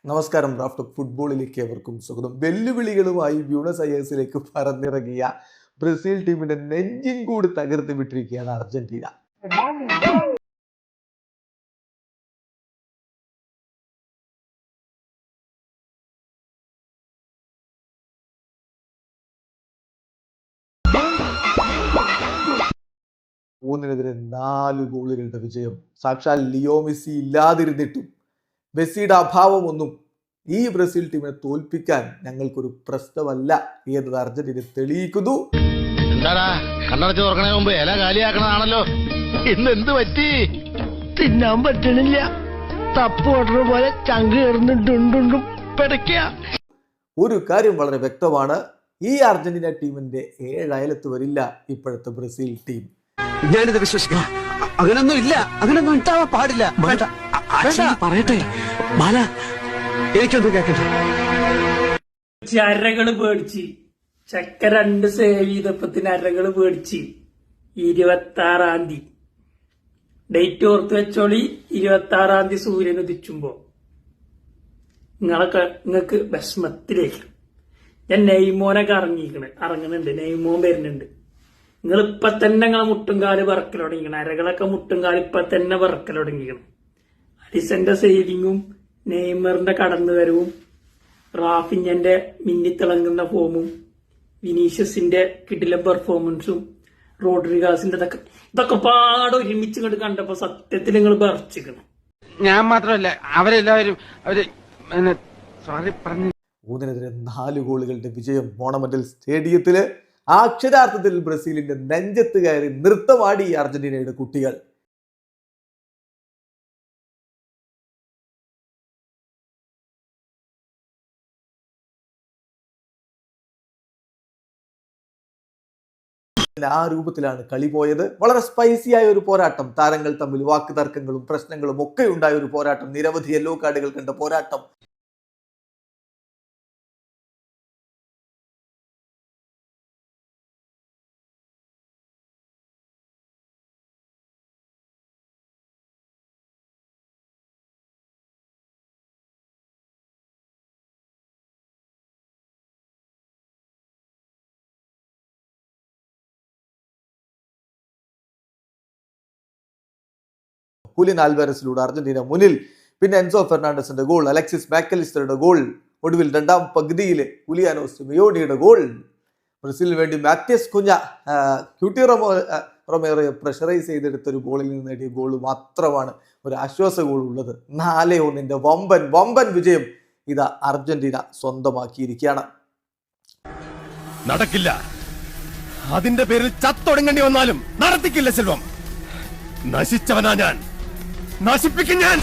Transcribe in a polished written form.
നമസ്കാരം. റാഫ്റ്റ് ഫുട്ബോളിലേക്ക് ഏവർക്കും സ്വാഗതം. വെല്ലുവിളികളുമായി ബ്യൂണസ് അയേഴ്സിലേക്ക് പറന്നിറങ്ങിയ ബ്രസീൽ ടീമിന്റെ നെഞ്ചിൻ കൂടി തകർത്ത് വിട്ടിരിക്കുകയാണ് അർജന്റീന. മൂന്നിനെതിരെ 4 ഗോളുകളുടെ വിജയം. സാക്ഷാൽ ലിയോ മെസ്സി ഇല്ലാതിരുന്നിട്ടും മെസ്സിയുടെ അഭാവമൊന്നും ഈ ബ്രസീൽ ടീമിനെ തോൽപ്പിക്കാൻ ഞങ്ങൾക്കൊരു പ്രശ്നമല്ല എന്നത് അർജന്റീന തെളിയിക്കുന്നു. തിന്നാൻ പറ്റണില്ല, തപ്പ് ഓർഡർ പോലെ ചങ്ക് ഒരു കാര്യം വളരെ വ്യക്തമാണ്, ഈ അർജന്റീന ടീമിന്റെ 7 അയലത്ത് വരില്ല ഇപ്പോഴത്തെ ബ്രസീൽ ടീം. ഞാനിത് വിശ്വസിക്കണം. അങ്ങനൊന്നും ഇല്ല, അങ്ങനൊന്നും ഉണ്ടാവാൻ പാടില്ല. പറയട്ടെ ബാല, എനിക്കൊന്നും കേൾക്കട്ടെ. അരകള് പേടിച്ച് ചക്ക 2 സേവ് ചെയ്തപ്പത്തിന് അരകള് പേടിച്ച് 26-ാം തീയതി ഡേറ്റ് ഓർത്ത് വെച്ചോളി. 26-ാം തീയതി സൂര്യൻ ഉദിച്ചുമ്പോ നിങ്ങൾക്ക് വിഷമത്തിലേക്ക് ഞാൻ നെയ്മോനൊക്കെ ഇറങ്ങുന്നുണ്ട്. നെയ്മോൻ വരുന്നുണ്ട്. നിങ്ങൾ ഇപ്പൊ തന്നെ നിങ്ങളെ മുട്ടുംകാല് പറക്കൽ തുടങ്ങിക്കണം. അരകളൊക്കെ മുട്ടുംകാല് ഇപ്പൊ തന്നെ പറക്കൽ തുടങ്ങിക്കണം. അലിസന്റെ സേവിങ്ങും നെയ്മറിന്റെ കടന്നുവരവും റാഫിഞ്ഞന്റെ മിന്നിത്തിളങ്ങുന്ന ഫോമും വിനീഷ്യസിന്റെ കിടിലൻ പെർഫോമൻസും റോഡ്രിഗാസിന്റെ ഇതൊക്കെ പാടെ ഒരുമിച്ച് ഇങ്ങോട്ട് കണ്ടപ്പോ സത്യത്തിൽ നിങ്ങൾ പറിച്ചിക്കണം. ഞാൻ മാത്രമല്ല, അവരെല്ലാവരും സോറി പറഞ്ഞു. 3-നെതിരെ 4 ഗോളുകളുടെ വിജയം മോണമെന്റൽ സ്റ്റേഡിയത്തില്. അക്ഷരാർത്ഥത്തിൽ ബ്രസീലിന്റെ നെഞ്ചത്ത് കയറി നൃത്തമാടി അർജന്റീനയുടെ കുട്ടികൾ. ആ രൂപത്തിലാണ് കളി പോയത്. വളരെ സ്പൈസിയായ ഒരു പോരാട്ടം, താരങ്ങൾ തമ്മിൽ വാക്ക് തർക്കങ്ങളും പ്രശ്നങ്ങളും ഒക്കെ ഉണ്ടായ ഒരു പോരാട്ടം, നിരവധി യെല്ലോ കാർഡുകൾ കണ്ട പോരാട്ടം. ഹുലിൻ ആൽവാരസിലൂടെ അർജന്റീന മുന്നിൽ. പിന്നെ എൻസോ ഫെർണാണ്ടസിന്റെ ഗോൾ, അലക്സിസ് മാക്കലിസ്റ്ററുടെ ഗോൾ, ഒടുവിൽ 2ാം പകുതിയിൽ ഹുലിയാനോ സിമിയോണിയുടെ ഗോൾ. ബ്രസീലിന് വേണ്ടി മാത്യസ് കുഞ്ഞ ക്യൂട്ടി റൊമേറോയെ പ്രഷറൈസ് ചെയ്തെടുത്ത ഒരു ഗോളിൽ നിന്ന് നേടിയ ഗോൾ മാത്രമാണ് ഒരു ആശ്വാസ ഗോൾ ഉള്ളത്. 4-1 വമ്പൻ വിജയം ഇതാ അർജന്റീന സ്വന്തമാക്കിയിരിക്കുകയാണ്. നടക്കില്ല, അതിന്റെ പേരിൽ ചത്തൊടുങ്ങേണ്ടി വന്നാലും നടത്തിക്കില്ല സെൽവം. നശിച്ചവനാ ഞാൻ, നശിപ്പിക്കും ഞാൻ.